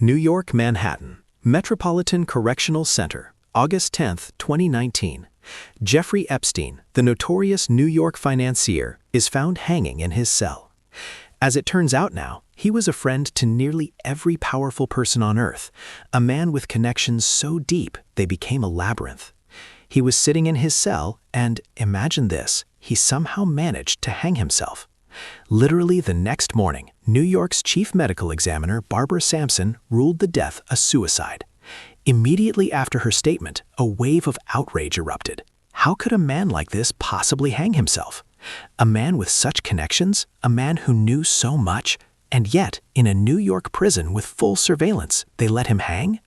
New York, Manhattan, Metropolitan Correctional Center, August 10, 2019. Jeffrey Epstein, the notorious New York financier, is found hanging in his cell. As it turns out now, he was a friend to nearly every powerful person on Earth, a man with connections so deep they became a labyrinth. He was sitting in his cell and, imagine this, he somehow managed to hang himself. Literally the next morning, New York's chief medical examiner, Barbara Sampson, ruled the death a suicide. Immediately after her statement, a wave of outrage erupted. How could a man like this possibly hang himself? A man with such connections, a man who knew so much, and yet, in a New York prison with full surveillance, they let him hang?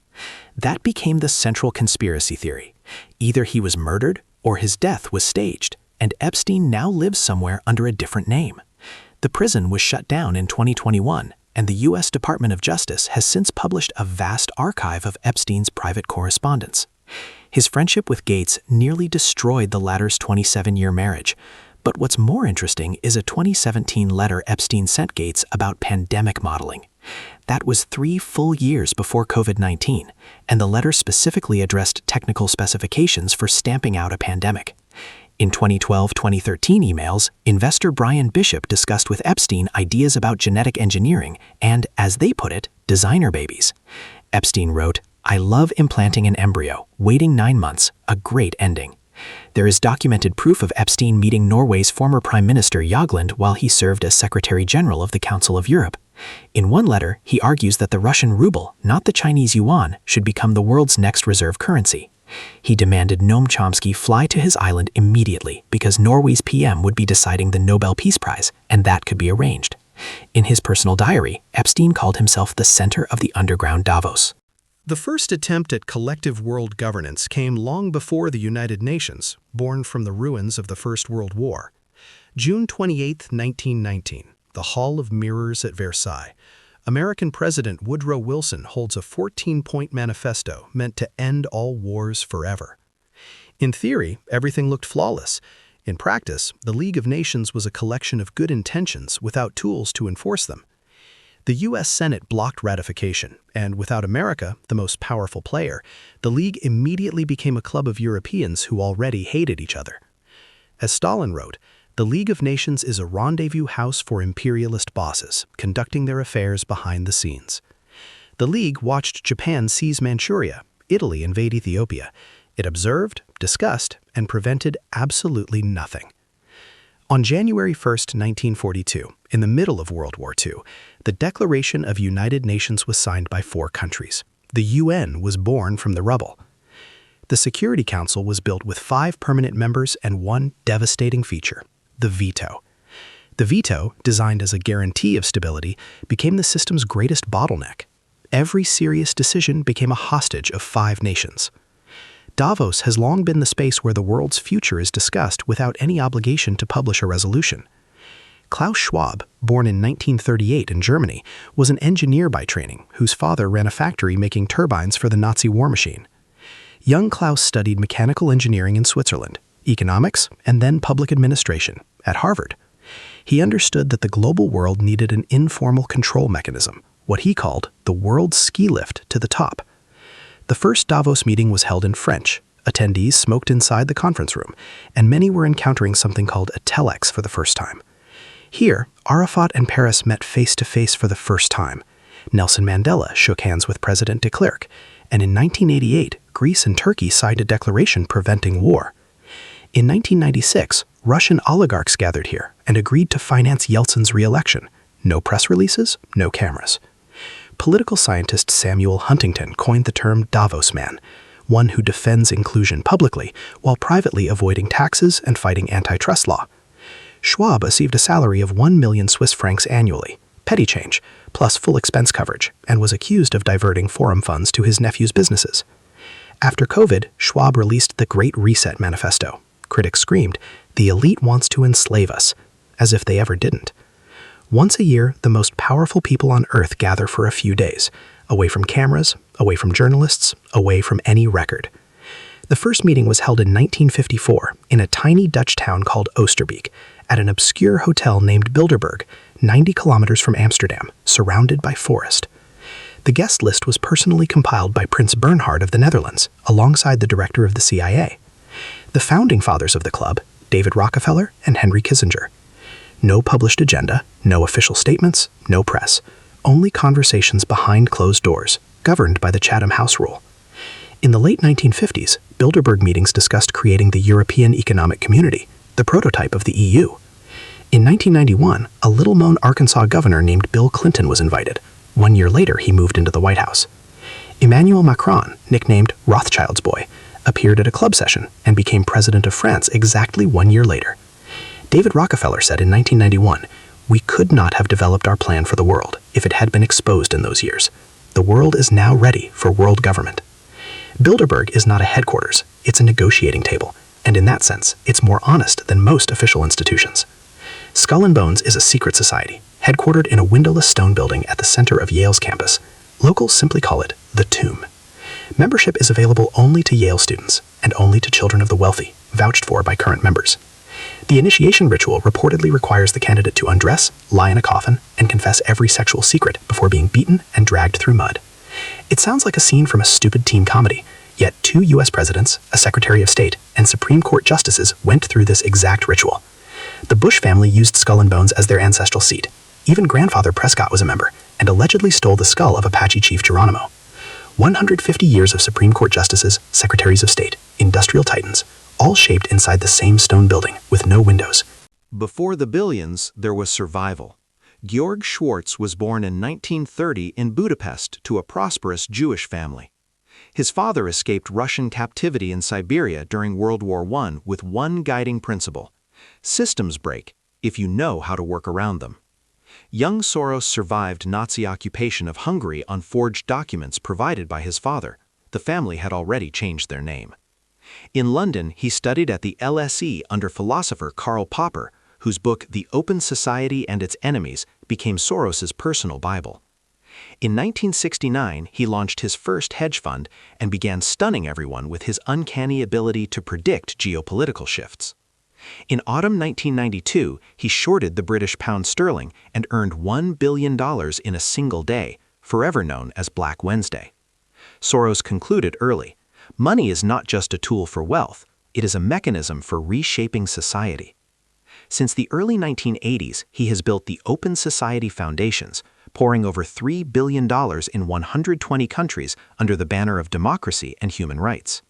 That became the central conspiracy theory. Either he was murdered, or his death was staged, and Epstein now lives somewhere under a different name. The prison was shut down in 2021, and the U.S. Department of Justice has since published a vast archive of Epstein's private correspondence. His friendship with Gates nearly destroyed the latter's 27-year marriage. But what's more interesting is a 2017 letter Epstein sent Gates about pandemic modeling. That was 3 full years before COVID-19, and the letter specifically addressed technical specifications for stamping out a pandemic. In 2012-2013 emails, investor Brian Bishop discussed with Epstein ideas about genetic engineering and, as they put it, designer babies. Epstein wrote, "I love implanting an embryo, waiting 9 months, a great ending." There is documented proof of Epstein meeting Norway's former Prime Minister Jagland while he served as Secretary General of the Council of Europe. In one letter, he argues that the Russian ruble, not the Chinese yuan, should become the world's next reserve currency. He demanded Noam Chomsky fly to his island immediately because Norway's PM would be deciding the Nobel Peace Prize, and that could be arranged. In his personal diary, Epstein called himself the center of the underground Davos. The first attempt at collective world governance came long before the United Nations, born from the ruins of the First World War. June 28, 1919, the Hall of Mirrors at Versailles. American President Woodrow Wilson holds a 14-point manifesto meant to end all wars forever. In theory, everything looked flawless. In practice, the League of Nations was a collection of good intentions without tools to enforce them. The U.S. Senate blocked ratification, and without America, the most powerful player, the League immediately became a club of Europeans who already hated each other. As Stalin wrote, "The League of Nations is a rendezvous house for imperialist bosses, conducting their affairs behind the scenes." The League watched Japan seize Manchuria, Italy invade Ethiopia. It observed, discussed, and prevented absolutely nothing. On January 1, 1942, in the middle of World War II, the Declaration of United Nations was signed by 4 countries. The UN was born from the rubble. The Security Council was built with 5 permanent members and one devastating feature: the veto. The veto, designed as a guarantee of stability, became the system's greatest bottleneck. Every serious decision became a hostage of 5 nations. Davos has long been the space where the world's future is discussed without any obligation to publish a resolution. Klaus Schwab, born in 1938 in Germany, was an engineer by training whose father ran a factory making turbines for the Nazi war machine. Young Klaus studied mechanical engineering in Switzerland, economics, and then public administration at Harvard. He understood that the global world needed an informal control mechanism, what he called the world's ski lift to the top. The first Davos meeting was held in French. Attendees smoked inside the conference room, and many were encountering something called a telex for the first time. Here, Arafat and Paris met face-to-face for the first time. Nelson Mandela shook hands with President de Klerk, and in 1988, Greece and Turkey signed a declaration preventing war. In 1996, Russian oligarchs gathered here and agreed to finance Yeltsin's re-election. No press releases, no cameras. Political scientist Samuel Huntington coined the term Davos man, one who defends inclusion publicly while privately avoiding taxes and fighting antitrust law. Schwab received a salary of 1 million Swiss francs annually, petty change, plus full expense coverage, and was accused of diverting forum funds to his nephew's businesses. After COVID, Schwab released the Great Reset Manifesto. Critics screamed, "The elite wants to enslave us," as if they ever didn't. Once a year, the most powerful people on Earth gather for a few days, away from cameras, away from journalists, away from any record. The first meeting was held in 1954 in a tiny Dutch town called Oosterbeek, at an obscure hotel named Bilderberg, 90 kilometers from Amsterdam, surrounded by forest. The guest list was personally compiled by Prince Bernhard of the Netherlands, alongside the director of the CIA. The founding fathers of the club, David Rockefeller and Henry Kissinger. No published agenda, no official statements, no press. Only conversations behind closed doors, governed by the Chatham House rule. In the late 1950s, Bilderberg meetings discussed creating the European Economic Community, the prototype of the EU. In 1991, a little-known Arkansas governor named Bill Clinton was invited. 1 year later, he moved into the White House. Emmanuel Macron, nicknamed Rothschild's boy, appeared at a club session and became president of France exactly 1 year later. David Rockefeller said in 1991, "We could not have developed our plan for the world if it had been exposed in those years. The world is now ready for world government." Bilderberg is not a headquarters, it's a negotiating table, and in that sense, it's more honest than most official institutions. Skull and Bones is a secret society, headquartered in a windowless stone building at the center of Yale's campus. Locals simply call it the Tomb. Membership is available only to Yale students, and only to children of the wealthy, vouched for by current members. The initiation ritual reportedly requires the candidate to undress, lie in a coffin, and confess every sexual secret before being beaten and dragged through mud. It sounds like a scene from a stupid teen comedy, yet 2 U.S. presidents, a Secretary of State, and Supreme Court justices went through this exact ritual. The Bush family used Skull and Bones as their ancestral seat. Even grandfather Prescott was a member, and allegedly stole the skull of Apache Chief Geronimo. 150 years of Supreme Court justices, Secretaries of State, industrial titans, all shaped inside the same stone building with no windows. Before the billions, there was survival. Georg Schwartz was born in 1930 in Budapest to a prosperous Jewish family. His father escaped Russian captivity in Siberia during World War I with one guiding principle: systems break if you know how to work around them. Young Soros survived Nazi occupation of Hungary on forged documents provided by his father. The family had already changed their name. In London, he studied at the LSE under philosopher Karl Popper, whose book The Open Society and Its Enemies became Soros's personal Bible. In 1969, he launched his first hedge fund and began stunning everyone with his uncanny ability to predict geopolitical shifts. In autumn 1992, he shorted the British pound sterling and earned $1 billion in a single day, forever known as Black Wednesday. Soros concluded early, money is not just a tool for wealth, it is a mechanism for reshaping society. Since the early 1980s, he has built the Open Society Foundations, pouring over $3 billion in 120 countries under the banner of democracy and human rights.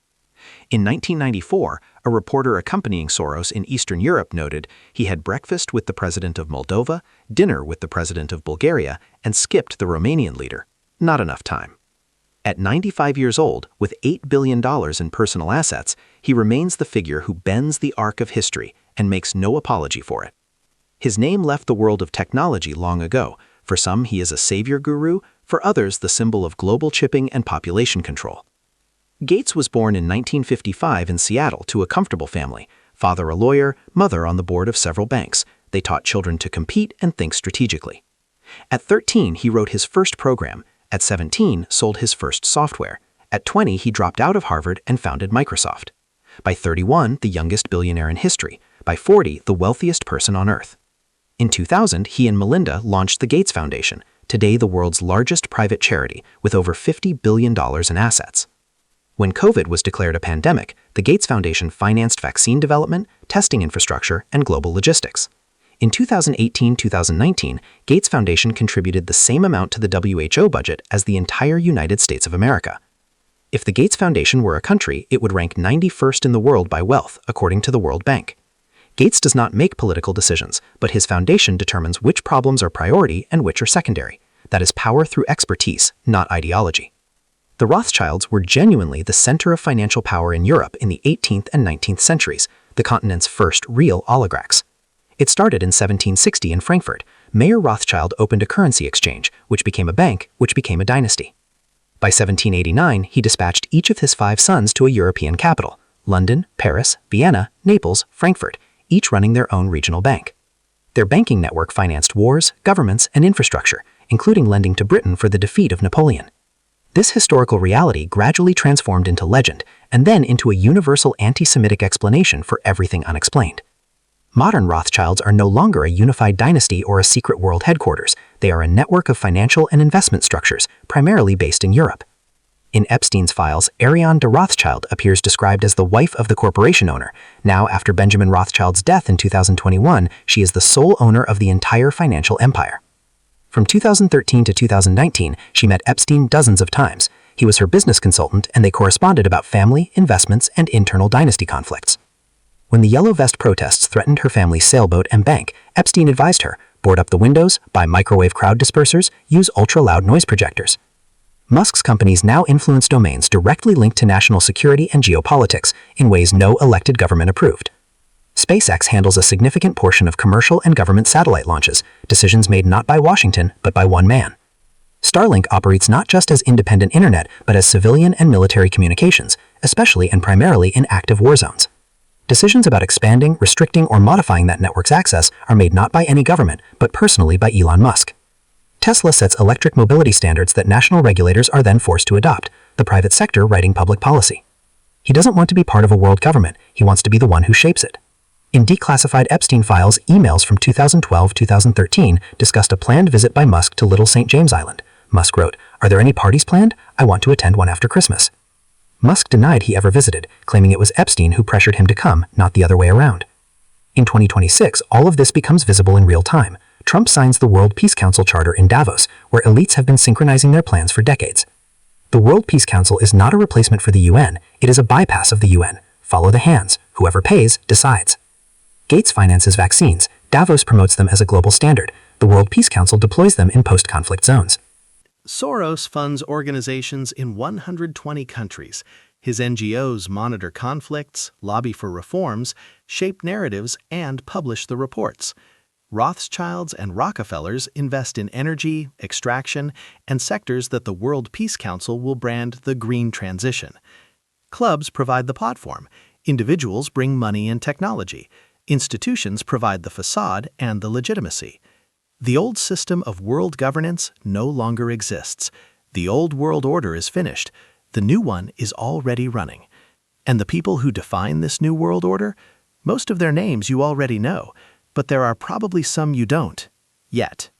In 1994, a reporter accompanying Soros in Eastern Europe noted he had breakfast with the president of Moldova, dinner with the president of Bulgaria, and skipped the Romanian leader. Not enough time. At 95 years old, with $8 billion in personal assets, he remains the figure who bends the arc of history and makes no apology for it. His name left the world of technology long ago. For some, he is a savior guru, for others, the symbol of global chipping and population control. Gates was born in 1955 in Seattle to a comfortable family, father a lawyer, mother on the board of several banks. They taught children to compete and think strategically. At 13, he wrote his first program. At 17, sold his first software. At 20, he dropped out of Harvard and founded Microsoft. By 31, the youngest billionaire in history. By 40, the wealthiest person on Earth. In 2000, he and Melinda launched the Gates Foundation, today the world's largest private charity, with over $50 billion in assets. When COVID was declared a pandemic, the Gates Foundation financed vaccine development, testing infrastructure, and global logistics. In 2018-2019, Gates Foundation contributed the same amount to the WHO budget as the entire United States of America. If the Gates Foundation were a country, it would rank 91st in the world by wealth, according to the World Bank. Gates does not make political decisions, but his foundation determines which problems are priority and which are secondary. That is power through expertise, not ideology. The Rothschilds were genuinely the center of financial power in Europe in the 18th and 19th centuries, the continent's first real oligarchs. It started in 1760 in Frankfurt. Mayor Rothschild opened a currency exchange, which became a bank, which became a dynasty. By 1789, he dispatched each of his 5 sons to a European capital: London, Paris, Vienna, Naples, Frankfurt, each running their own regional bank. Their banking network financed wars, governments, and infrastructure, including lending to Britain for the defeat of Napoleon. This historical reality gradually transformed into legend, and then into a universal anti-Semitic explanation for everything unexplained. Modern Rothschilds are no longer a unified dynasty or a secret world headquarters. They are a network of financial and investment structures, primarily based in Europe. In Epstein's files, Ariane de Rothschild appears described as the wife of the corporation owner. Now, after Benjamin Rothschild's death in 2021, she is the sole owner of the entire financial empire. From 2013 to 2019, she met Epstein dozens of times. He was her business consultant, and they corresponded about family, investments, and internal dynasty conflicts. When the Yellow Vest protests threatened her family's sailboat and bank, Epstein advised her, board up the windows, buy microwave crowd dispersers, use ultra-loud noise projectors. Musk's companies now influence domains directly linked to national security and geopolitics in ways no elected government approved. SpaceX handles a significant portion of commercial and government satellite launches, decisions made not by Washington, but by one man. Starlink operates not just as independent internet, but as civilian and military communications, especially and primarily in active war zones. Decisions about expanding, restricting, or modifying that network's access are made not by any government, but personally by Elon Musk. Tesla sets electric mobility standards that national regulators are then forced to adopt, the private sector writing public policy. He doesn't want to be part of a world government, he wants to be the one who shapes it. In declassified Epstein files, emails from 2012-2013 discussed a planned visit by Musk to Little St. James Island. Musk wrote, "Are there any parties planned? I want to attend one after Christmas." Musk denied he ever visited, claiming it was Epstein who pressured him to come, not the other way around. In 2026, all of this becomes visible in real time. Trump signs the World Peace Council Charter in Davos, where elites have been synchronizing their plans for decades. The World Peace Council is not a replacement for the UN, it is a bypass of the UN. Follow the hands. Whoever pays, decides. Gates finances vaccines. Davos promotes them as a global standard. The World Peace Council deploys them in post-conflict zones. Soros funds organizations in 120 countries. His NGOs monitor conflicts, lobby for reforms, shape narratives, and publish the reports. Rothschilds and Rockefellers invest in energy, extraction, and sectors that the World Peace Council will brand the green transition. Clubs provide the platform. Individuals bring money and technology. Institutions provide the facade and the legitimacy. The old system of world governance no longer exists. The old world order is finished. The new one is already running. And the people who define this new world order? Most of their names you already know, but there are probably some you don't, yet.